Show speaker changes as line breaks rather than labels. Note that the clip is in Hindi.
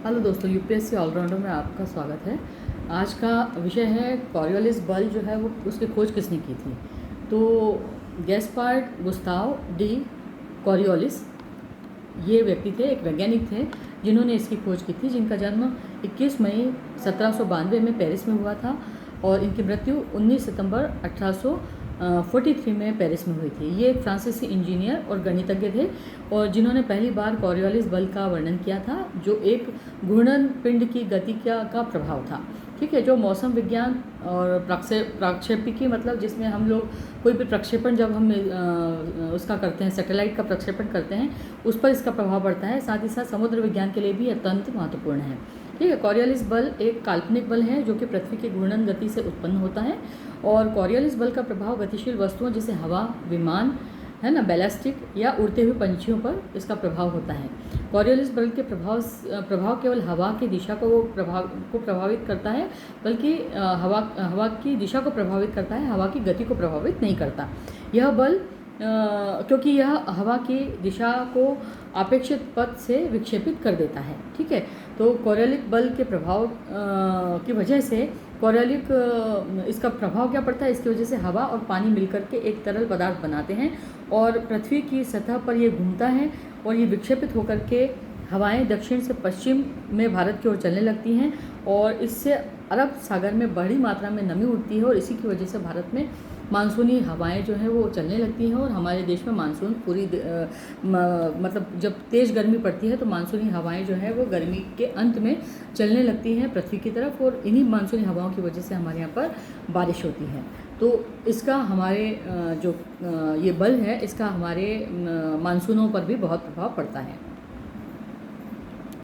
हेलो दोस्तों, यूपीएससी ऑलराउंडर में आपका स्वागत है। आज का विषय है कॉरियोलिस बल्ब जो है वो उसकी खोज किसने की थी। तो गैस्पार्ड गुस्ताव डी कॉरियोलिस ये व्यक्ति थे, एक वैज्ञानिक थे जिन्होंने इसकी खोज की थी, जिनका जन्म 21 मई 1792 में पेरिस में हुआ था और इनकी मृत्यु 19 सितंबर 1843 में पेरिस में हुई थी। ये एक फ्रांसीसी इंजीनियर और गणितज्ञ थे और जिन्होंने पहली बार कॉरियोलिस बल का वर्णन किया था, जो एक घूर्णन पिंड की गति का प्रभाव था। ठीक है, जो मौसम विज्ञान और प्रक्षेपिकी, मतलब जिसमें हम लोग कोई भी प्रक्षेपण जब हम उसका करते हैं, सैटेलाइट का प्रक्षेपण करते हैं, उस पर इसका प्रभाव पड़ता है। साथ ही साथ समुद्र विज्ञान के लिए भी अत्यंत महत्वपूर्ण है। ठीक है, कॉरियोलिस बल एक काल्पनिक बल है जो कि पृथ्वी की घूर्णन गति से उत्पन्न होता है और कॉरियोलिस बल का प्रभाव गतिशील वस्तुओं जैसे हवा, विमान है ना, बैलिस्टिक या उड़ते हुए पंछियों पर इसका प्रभाव होता है। कॉरियोलिस बल के प्रभाव केवल हवा की दिशा को प्रभावित करता है, बल्कि हवा की दिशा को प्रभावित करता है, हवा की गति को प्रभावित नहीं करता। यह बल क्योंकि यह हवा की दिशा को अपेक्षित पथ से विक्षेपित कर देता है। ठीक है, तो कॉरियोलिक बल के प्रभाव की वजह से इसका प्रभाव क्या पड़ता है, इसकी वजह से हवा और पानी मिलकर के एक तरल पदार्थ बनाते हैं और पृथ्वी की सतह पर ये घूमता है और ये विक्षेपित होकर के हवाएं दक्षिण से पश्चिम में भारत की ओर चलने लगती हैं और इससे अरब सागर में बड़ी मात्रा में नमी उठती है और इसी की वजह से भारत में मानसूनी हवाएं जो हैं वो चलने लगती हैं और हमारे देश में मानसून मतलब जब तेज़ गर्मी पड़ती है तो मानसूनी हवाएं जो है वो गर्मी के अंत में चलने लगती हैं पृथ्वी की तरफ और इन्हीं मानसूनी हवाओं की वजह से हमारे यहाँ पर बारिश होती है। तो इसका हमारे जो ये बल है, इसका हमारे मानसूनों पर भी बहुत प्रभाव पड़ता है।